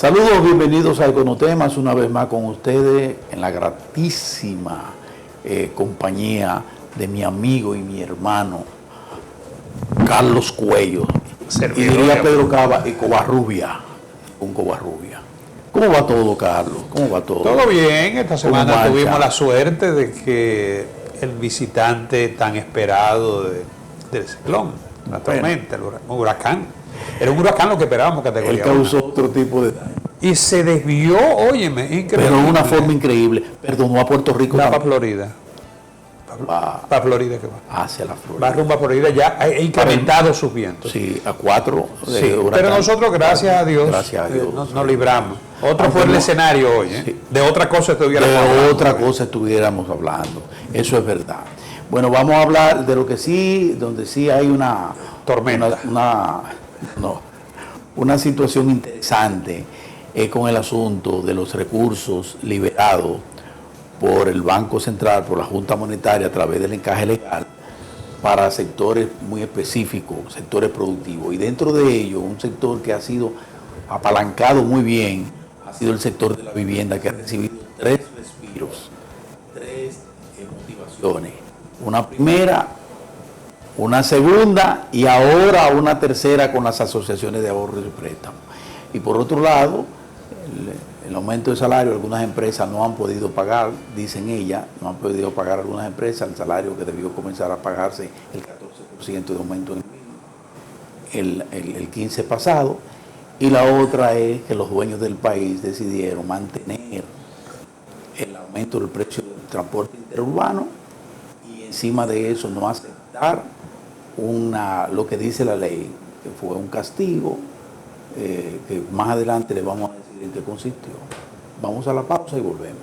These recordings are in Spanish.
Saludos, bienvenidos a Econotemas, una vez más con ustedes en la gratísima compañía de mi amigo y mi hermano Carlos Cuello. Y diría Pedro Cava y Covarrubia, un Covarrubia. ¿Cómo va todo, Carlos? ¿Cómo va todo? Todo bien, esta semana tuvimos la suerte de que el visitante tan esperado del ciclón, la tormenta, el huracán. Era un huracán lo que esperábamos, categoría. Él causó otro tipo de daño. Y se desvió, óyeme, increíble. Pero de una forma increíble. Perdonó a Puerto Rico. Va para Florida. Para Florida que va. Hacia la Florida. Va rumbo a Florida, ya ha incrementado sus vientos. Sí, a 4. Sí, pero nosotros, gracias a Dios, nos libramos. Otro fue el escenario hoy, ¿eh? Sí. De otra cosa estuviéramos hablando. De otra cosa estuviéramos hablando. Eso es verdad. Bueno, vamos a hablar de lo que sí, donde sí hay una tormenta. Una situación interesante con el asunto de los recursos liberados por el Banco Central, por la Junta Monetaria a través del encaje legal para sectores muy específicos, sectores productivos. Y dentro de ellos, un sector que ha sido apalancado muy bien, ha sido el sector de la vivienda, que ha recibido 3 respiros, 3 motivaciones. Una primera, una segunda y ahora una tercera con las asociaciones de ahorros y préstamos. Y por otro lado, el aumento de salario, algunas empresas no han podido pagar, dicen ellas, no han podido pagar algunas empresas el salario que debió comenzar a pagarse el 14% de aumento en el 15 pasado. Y la otra es que los dueños del país decidieron mantener el aumento del precio del transporte interurbano y encima de eso no aceptar lo que dice la ley, que fue un castigo, que más adelante le vamos a decir en qué consistió. Vamos a la pausa y volvemos.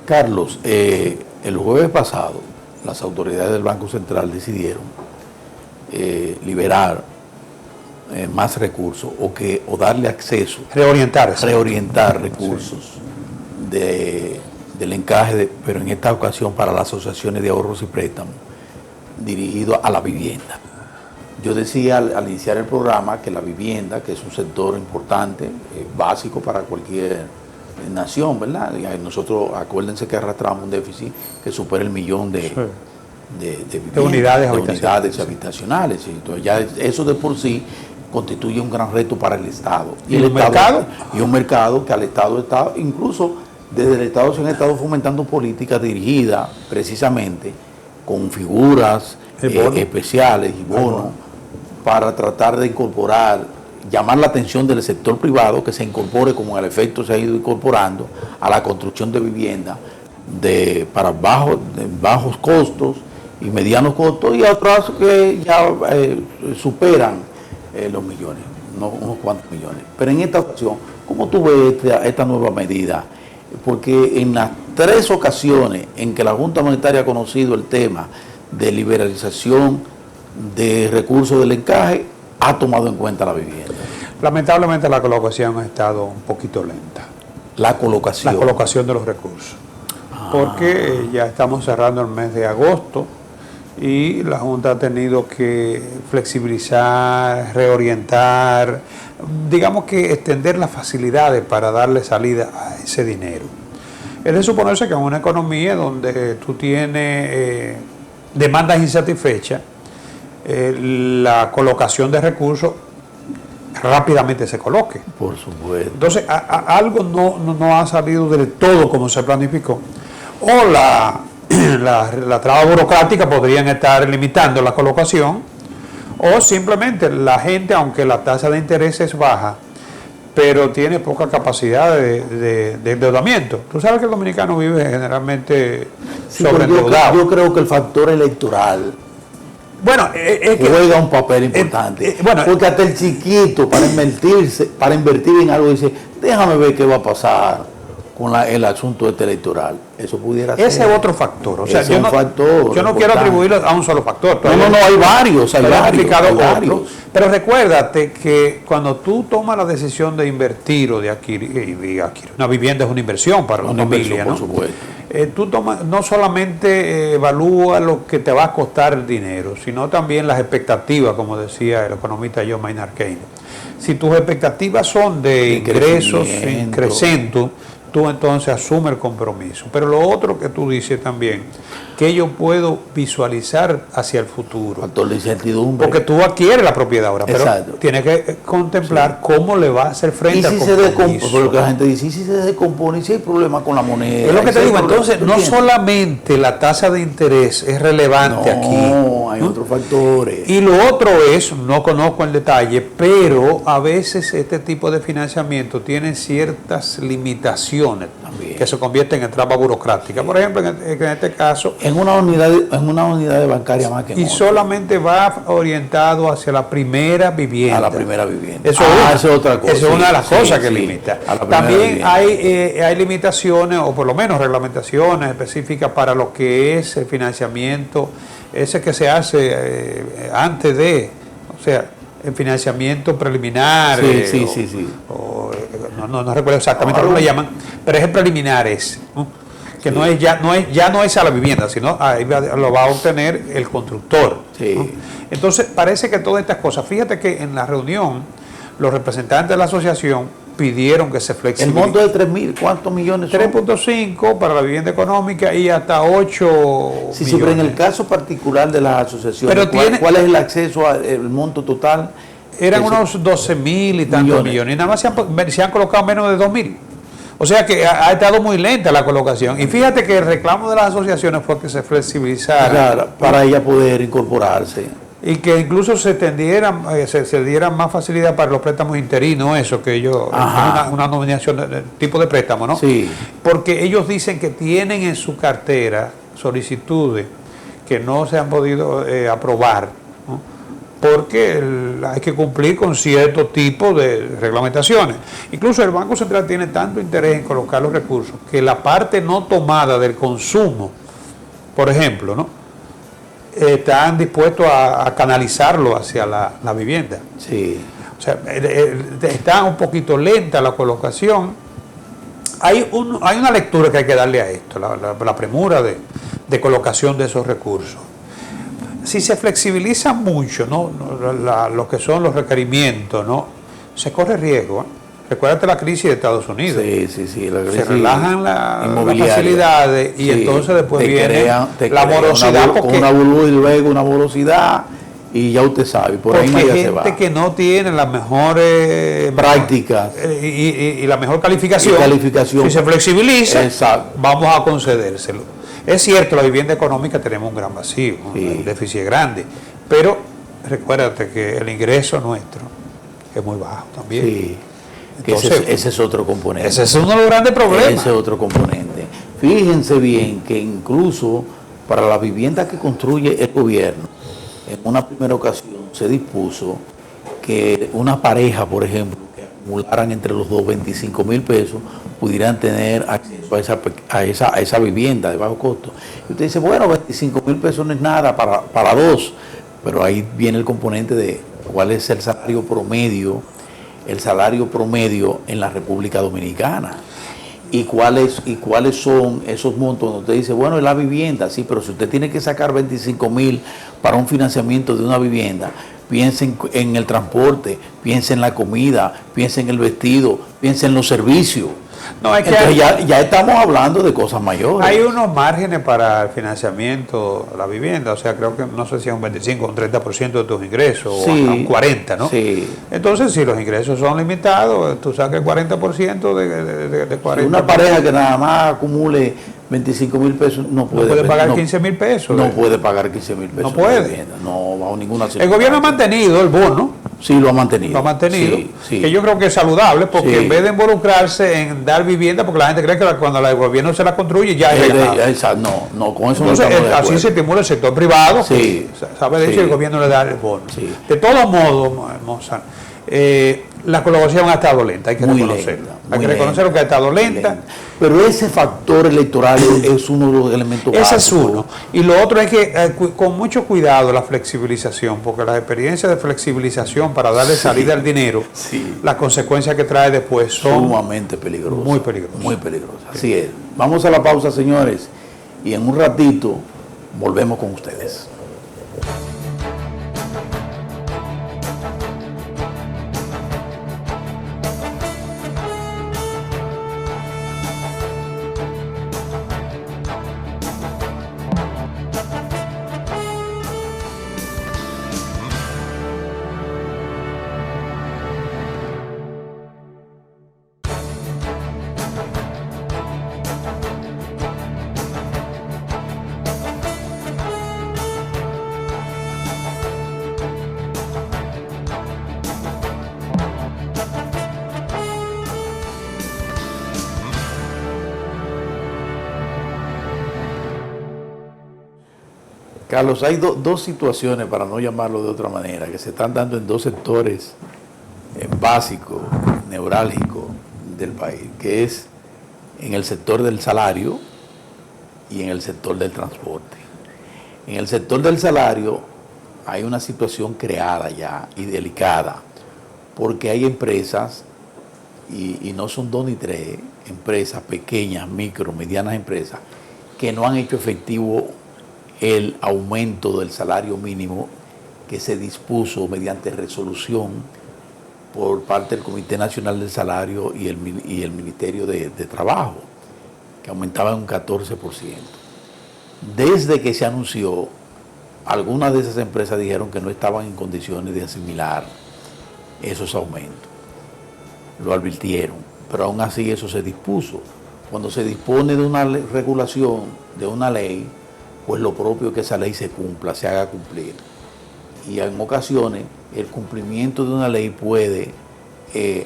Carlos, el jueves pasado las autoridades del Banco Central decidieron liberar más recursos o darle acceso, reorientar recursos del encaje, pero en esta ocasión para las asociaciones de ahorros y préstamos dirigido a la vivienda. Yo decía al iniciar el programa que la vivienda, que es un sector importante, básico para cualquier nación, ¿verdad? Y nosotros, acuérdense que arrastramos un déficit que supera el 1 millón de unidades habitacionales. Entonces ya eso de por sí constituye un gran reto para el Estado. ¿Y el mercado? Y un mercado que al Estado está, incluso desde el Estado se han estado fomentando políticas dirigidas precisamente con figuras especiales y bonos para tratar de incorporar, llamar la atención del sector privado que se incorpore, como al efecto se ha ido incorporando, a la construcción de vivienda para bajos costos y medianos costos, y a otros que ya superan los millones, unos cuantos millones. Pero en esta ocasión, ¿cómo tú ves esta nueva medida? Porque en las 3 ocasiones en que la Junta Monetaria ha conocido el tema de liberalización de recursos del encaje, ha tomado en cuenta la vivienda. Lamentablemente la colocación ha estado un poquito lenta. La colocación de los recursos. Porque ya estamos cerrando el mes de agosto y la Junta ha tenido que flexibilizar, reorientar, digamos que extender las facilidades para darle salida a ese dinero. Es de suponerse que en una economía donde tú tienes demandas insatisfechas, la colocación de recursos rápidamente se coloque. Por supuesto. Entonces, algo no ha salido del todo como se planificó. O la traba burocrática podrían estar limitando la colocación, o simplemente la gente, aunque la tasa de interés es baja, pero tiene poca capacidad de endeudamiento. Tú sabes que el dominicano vive generalmente sobreendeudado. Yo creo que el factor electoral Bueno, es que juega un papel importante. Bueno, porque hasta el chiquito para invertir en algo dice, déjame ver qué va a pasar con el asunto electoral. Eso pudiera ser. ese es otro factor. O sea, Ese es un factor yo no quiero importante. atribuirlo a un solo factor. No, hay varios, hay varios. Pero recuérdate que cuando tú tomas la decisión de invertir o de adquirir, una vivienda es una inversión para una familia, ¿no? Por supuesto. Tú no solamente evalúa lo que te va a costar el dinero, sino también las expectativas, como decía el economista John Maynard Keynes. Si tus expectativas son de ingresos crecientes, tú entonces asumes el compromiso. Pero lo otro que tú dices también, que yo puedo visualizar hacia el futuro. Factor de incertidumbre. Porque tú adquieres la propiedad ahora, pero exacto, tienes que contemplar cómo le va a hacer frente al compromiso. Porque la gente dice, si se descompone, si hay problema con la moneda. Es lo que te digo, entonces no solamente la tasa de interés es relevante aquí. No, hay otros factores. Y lo otro es, no conozco el detalle, pero a veces este tipo de financiamiento tiene ciertas limitaciones también, que se convierten en trampa burocrática. Por ejemplo, en este caso, en una unidad bancaria más que en y otra. Solamente va orientado hacia la primera vivienda. A la primera vivienda. Eso es otra cosa. Eso es una de las cosas que limita. También hay limitaciones, o por lo menos reglamentaciones específicas para lo que es el financiamiento, ese que se hace antes de, o sea, el financiamiento preliminar. Sí. No recuerdo exactamente cómo le llaman, pero es el preliminar ese, ¿no? Que ya no es a la vivienda, sino ahí lo va a obtener el constructor. Sí. ¿No? Entonces, parece que todas estas cosas, fíjate que en la reunión, los representantes de la asociación pidieron que se flexibilice. El monto de 3.000, ¿cuántos millones son? 3.5 para la vivienda económica y hasta 8 sí, millones. Pero en el caso particular de las asociaciones, ¿cuál es el acceso al monto total? Eran unos 12.000 y tantos millones. Y nada más se han colocado menos de 2.000. O sea que ha estado muy lenta la colocación. Y fíjate que el reclamo de las asociaciones fue que se flexibilizara. Claro, para ella poder incorporarse. Y que incluso se diera más facilidad para los préstamos interinos, eso que ellos, una nominación de tipo de préstamo, ¿no? Sí. Porque ellos dicen que tienen en su cartera solicitudes que no se han podido aprobar, ¿no? Porque hay que cumplir con cierto tipo de reglamentaciones. Incluso el Banco Central tiene tanto interés en colocar los recursos que la parte no tomada del consumo, por ejemplo, ¿no?, están dispuestos a canalizarlo hacia la vivienda. Sí. O sea, está un poquito lenta la colocación. Hay una lectura que hay que darle a esto, la premura de colocación de esos recursos. Si se flexibiliza mucho, ¿no?, lo que son los requerimientos, ¿no?, se corre riesgo, ¿eh? Recuérdate la crisis de Estados Unidos. Sí. La crisis se relajan las facilidades y entonces después viene la morosidad. Con una burbuja y luego una morosidad y ya usted sabe, por ahí hay se va. gente que no tiene las mejores prácticas y la mejor calificación. Si se flexibiliza, vamos a concedérselo. Es cierto, la vivienda económica tenemos un gran vacío, ¿no? El déficit es grande, pero recuérdate que el ingreso nuestro es muy bajo también. Sí. Entonces, ese es otro componente. Ese es uno de los grandes problemas. Ese es otro componente. Fíjense bien que incluso para la vivienda que construye el gobierno, en una primera ocasión se dispuso que una pareja, por ejemplo, que acumularan entre los dos 25.000 pesos, pudieran tener acceso a esa vivienda de bajo costo. Y usted dice, bueno, 25.000 pesos no es nada para dos, pero ahí viene el componente de cuál es el salario promedio en la República Dominicana y cuáles son esos montos donde usted dice, bueno, es la vivienda, sí, pero si usted tiene que sacar 25.000 para un financiamiento de una vivienda, piensen en el transporte, piensen en la comida, piensen en el vestido, piensen en los servicios. No, es que entonces ya estamos hablando de cosas mayores. Hay unos márgenes para el financiamiento de la vivienda, o sea, creo que no sé si es un 25 o un 30% de tus ingresos, o un 40%, ¿no? Sí. Entonces, si los ingresos son limitados, tú sacas el 40% de 40%. Una pareja que nada más acumule 25.000 pesos no puede pagar 15.000 pesos. No puede pagar 15.000 pesos. No puede. No, bajo ninguna circunstancia. El gobierno ha mantenido el bono Sí, lo ha mantenido. Lo ha mantenido. Sí, sí. Que yo creo que es saludable, porque Sí. en vez de involucrarse en dar vivienda, porque la gente cree que cuando el gobierno se la construye ya es regalado. No, con eso Entonces, no estamos de así acuerdo. se estimula el sector privado, Sí, que sabe de sí. eso y el gobierno le da el bono. Sí. De todos modos, Mozart, la colaboración ha estado lenta, hay que Muy reconocerlo. lenta, Hay muy que reconocer que ha estado lenta. Pero ese factor electoral es uno de los elementos Ese es básicos. uno. Y lo otro es que con mucho cuidado la flexibilización, porque las experiencias de flexibilización para darle salida al dinero, Sí. las consecuencias que trae después son Sumamente peligroso. muy peligrosas. Muy peligroso. Así es. Vamos a la pausa, señores, y en un ratito volvemos con ustedes. Carlos, hay dos situaciones, para no llamarlo de otra manera, que se están dando en dos sectores básicos, neurálgicos del país, que es en el sector del salario y en el sector del transporte. En el sector del salario hay una situación creada ya y delicada, porque hay empresas, y no son dos ni tres, empresas pequeñas, micro, medianas empresas, que no han hecho efectivo el aumento del salario mínimo que se dispuso mediante resolución por parte del Comité Nacional del Salario y el Ministerio de Trabajo, que aumentaba en un 14%. Desde que se anunció, algunas de esas empresas dijeron que no estaban en condiciones de asimilar esos aumentos. Lo advirtieron, pero aún así eso se dispuso. Cuando se dispone de una regulación, de una ley, pues lo propio es que esa ley se cumpla, se haga cumplir. Y en ocasiones el cumplimiento de una ley puede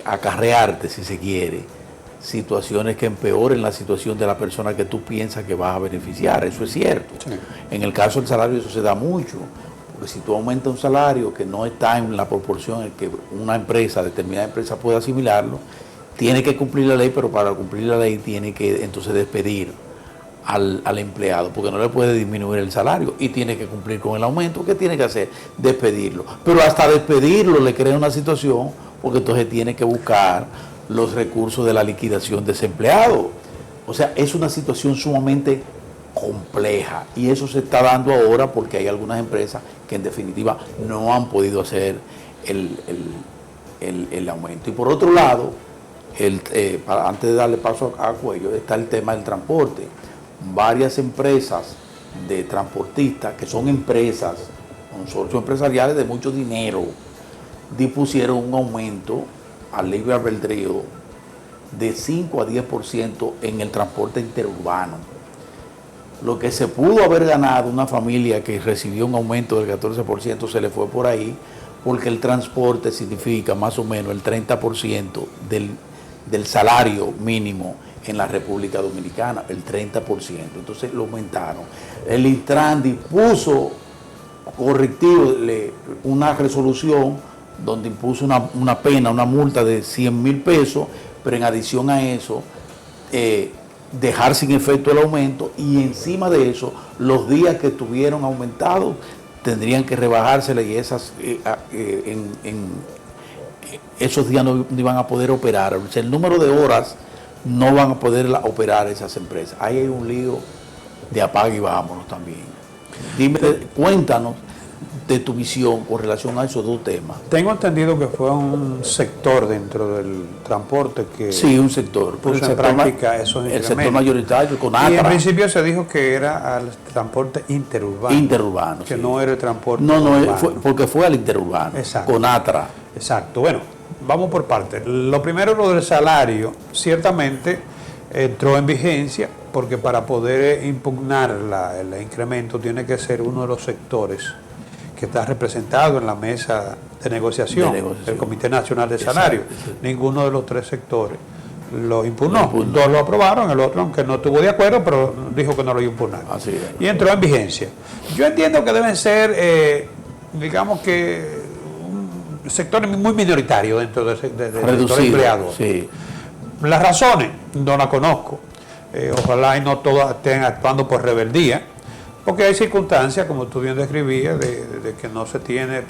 acarrearte, si se quiere, situaciones que empeoren la situación de la persona que tú piensas que vas a beneficiar. Eso es cierto. Sí. En el caso del salario eso se da mucho, porque si tú aumentas un salario que no está en la proporción en que una empresa, determinada empresa puede asimilarlo, tiene que cumplir la ley, pero para cumplir la ley tiene que entonces despedir al empleado, porque no le puede disminuir el salario y tiene que cumplir con el aumento. ¿Qué tiene que hacer? Despedirlo. Pero hasta despedirlo le crea una situación, porque entonces tiene que buscar los recursos de la liquidación de ese empleado. O sea, es una situación sumamente compleja y eso se está dando ahora porque hay algunas empresas que en definitiva no han podido hacer el aumento. Y por otro lado, antes de darle paso a Cuello, está el tema del transporte. Varias empresas de transportistas, que son empresas, consorcios empresariales de mucho dinero, dispusieron un aumento al libre albedrío de 5 a 10% en el transporte interurbano. Lo que se pudo haber ganado una familia que recibió un aumento del 14% se le fue por ahí, porque el transporte significa más o menos el 30% del salario mínimo en la República Dominicana, el 30%. Entonces lo aumentaron. El Intran dispuso correctivo, una resolución donde impuso una pena, una multa de 100,000 pesos, pero en adición a eso, dejar sin efecto el aumento, y encima de eso, los días que estuvieron aumentados tendrían que rebajársele, y esos días no iban a poder operar. O sea, el número de horas no van a poder operar esas empresas. Ahí hay un lío de apague y vámonos también. Dime, cuéntanos de tu visión con relación a esos dos temas. Tengo entendido que fue un sector dentro del transporte que... Sí, un sector. Puso en práctica esos el sector mayoritario, con ATRA. Y en principio se dijo que era al transporte interurbano. Interurbano, que sí. no era el transporte urbano. Porque fue al interurbano. Exacto. Con ATRA. Exacto. Bueno, vamos por partes. Lo primero, lo del salario, ciertamente entró en vigencia, porque para poder impugnar el incremento tiene que ser uno de los sectores que está representado en la mesa de negociación del Comité Nacional de Salario. Exacto. Ninguno de los tres sectores lo impugnó. Dos lo aprobaron, el otro, aunque no estuvo de acuerdo, pero dijo que no lo iba a impugnar. Así es. Y entró en vigencia. Yo entiendo que deben ser, digamos que, sectores muy minoritarios dentro del sector empleado. Sí. Las razones no las conozco. Ojalá y no todas estén actuando por rebeldía, porque hay circunstancias, como tú bien describías, de que no se tiene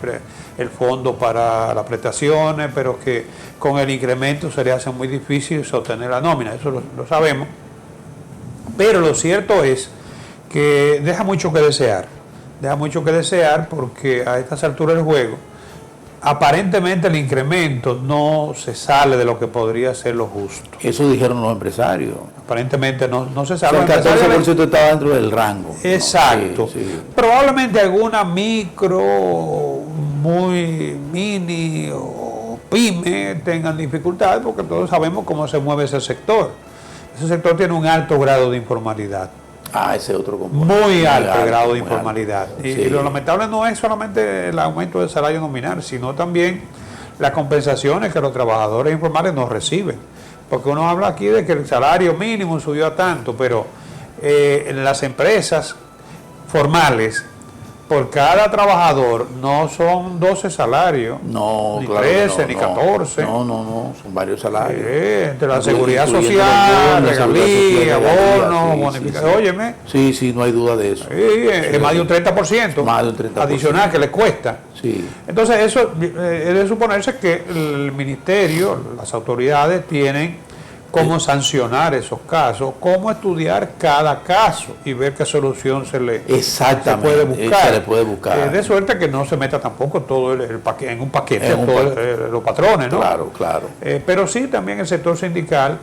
el fondo para las prestaciones, pero que con el incremento se le hace muy difícil sostener la nómina, eso lo sabemos. Pero lo cierto es que deja mucho que desear porque a estas alturas del juego, aparentemente el incremento no se sale de lo que podría ser lo justo. Eso dijeron los empresarios. Aparentemente no se sale. O sea, el 14% estaba dentro del rango. Exacto. ¿No? Sí. Probablemente alguna micro, muy mini o pyme tengan dificultades porque todos sabemos cómo se mueve ese sector. Ese sector tiene un alto grado de informalidad. Ese otro componente. Muy alto grado de informalidad. Sí. Y lo lamentable no es solamente el aumento del salario nominal, sino también las compensaciones que los trabajadores informales no reciben. Porque uno habla aquí de que el salario mínimo subió a tanto, pero en las empresas formales, por cada trabajador no son 12 salarios, ni claro 13, ni 14. No, son varios salarios. Entre la seguridad social, regalías, bonos, bonificaciones. Óyeme. Sí, no hay duda de eso. Es más de un 30%. Más de un 30%. Adicional que le cuesta. Sí. Entonces, eso es de suponerse que el ministerio, las autoridades tienen cómo sancionar esos casos, cómo estudiar cada caso y ver qué solución se le puede buscar. De suerte que no se meta tampoco todo el paquete, en un paquete los patrones, ¿no? Claro. Pero sí también el sector sindical,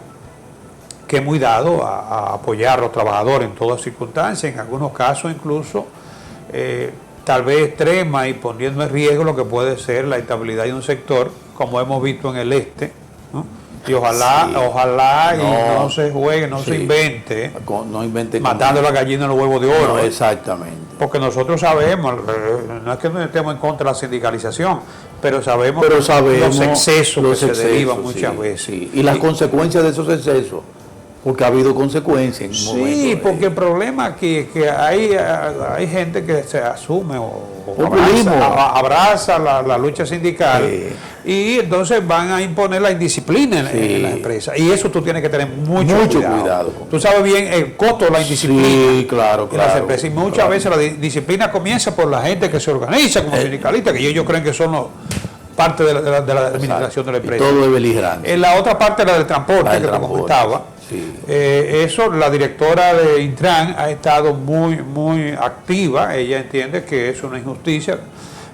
que es muy dado a apoyar a los trabajadores en todas circunstancias, en algunos casos incluso tal vez extrema y poniendo en riesgo lo que puede ser la estabilidad de un sector, como hemos visto en el este, ¿no? Y ojalá no se juegue, no se invente, matando la gallina en los huevos de oro. Exactamente. Porque nosotros sabemos, no es que no estemos en contra de la sindicalización, pero sabemos los excesos que se derivan muchas veces. Sí. Y las consecuencias de esos excesos, porque ha habido consecuencias en un momento. Sí, porque el problema aquí es que hay gente que se asume o abraza la lucha sindical y entonces van a imponer la indisciplina en la empresa. Y eso tú tienes que tener mucho cuidado. Tú sabes bien el costo de la indisciplina en las empresas. Y muchas veces la disciplina comienza por la gente que se organiza como sindicalistas, que ellos creen que son parte de la administración de la empresa. Y todo es beligerante. En la otra parte, la del transporte, que te comentaba. Sí. Eso, la directora de Intran ha estado muy activa. Ella entiende que es una injusticia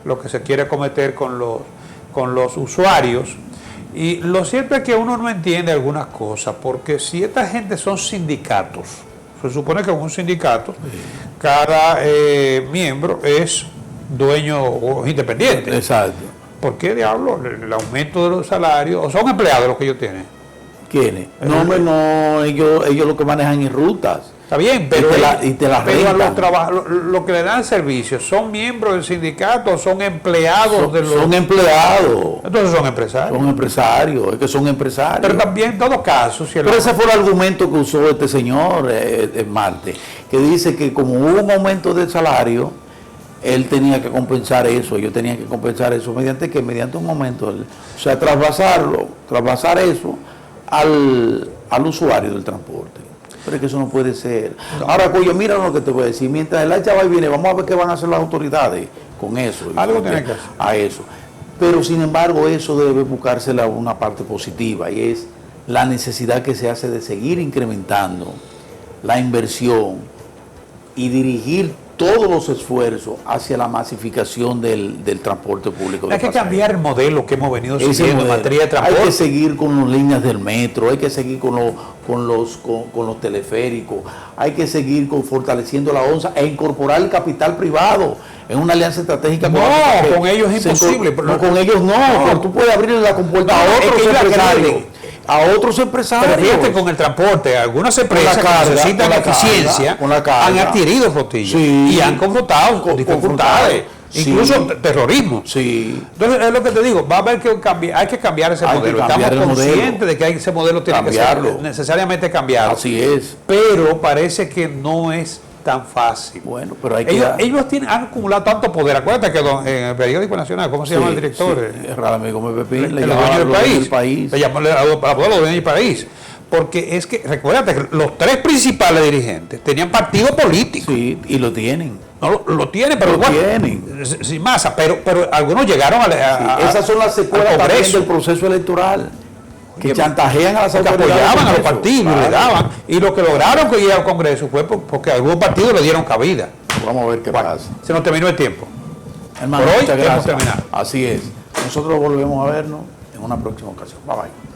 lo que se quiere cometer con los usuarios. Y lo cierto es que uno no entiende algunas cosas, porque si esta gente son sindicatos, se supone que en un sindicato cada miembro es dueño o independiente. Exacto. ¿Por qué diablo el aumento de los salarios? ¿O son empleados los que ellos tienen? ¿Quiénes? Ellos lo que manejan es rutas. Está bien, pero lo que le dan servicios, ¿son miembros del sindicato o son empleados Son empleados. Entonces son empresarios. Son empresarios, es que son empresarios. Pero también en todo caso... Pero ese fue el argumento que usó este señor, Marte, que dice que como hubo un aumento del salario, él tenía que compensar eso, ellos tenían que compensar eso mediante un aumento, o sea, trasvasar eso al usuario del transporte. Pero es que eso no puede ser. Ahora, Coyo, mira lo que te voy a decir. Mientras el hacha va y viene, vamos a ver qué van a hacer las autoridades con eso. Algo tienen que hacer. A eso. Pero, sin embargo, eso debe buscársela una parte positiva, y es la necesidad que se hace de seguir incrementando la inversión y dirigir todos los esfuerzos hacia la masificación del transporte público. Hay que cambiar el modelo que hemos venido siguiendo en materia de transporte. Hay que seguir con las líneas del metro, hay que seguir con los teleféricos, hay que seguir fortaleciendo la ONSA e incorporar el capital privado en una alianza estratégica. Con ellos es imposible. Con ellos no. Tú puedes abrirle la compuerta a otros empresarios. Pero fíjate, con el transporte, algunas empresas que necesitan eficiencia han adquirido flotillas y han confrontado con dificultades. incluso terrorismo. Sí. Entonces, es lo que te digo, va a haber que hay que cambiar ese modelo. Estamos conscientes de que ese modelo tiene que ser necesariamente cambiado. Así es. Pero parece que no es tan fácil. Bueno, pero hay que... Ellos han acumulado tanto poder. Acuérdate que en el periódico nacional, ¿cómo se llama el director? Ramiro Gómez Pepín, el dueño del país. Le llamó a los dueños del país. Porque es que, recuérdate que los tres principales dirigentes tenían partido político. Sí, y lo tienen. No, lo tienen, pero lo tienen. Sin masa, pero algunos llegaron a esas son las secuelas también del proceso electoral. Que chantajean a las autoridades. Apoyaban a los partidos, le daban. Y lo que lograron que llegara al Congreso fue porque algunos partidos le dieron cabida. Vamos a ver qué pasa. Se nos terminó el tiempo. Hermano, por hoy hemos terminado. Así es. Nosotros volvemos a vernos en una próxima ocasión. Bye bye.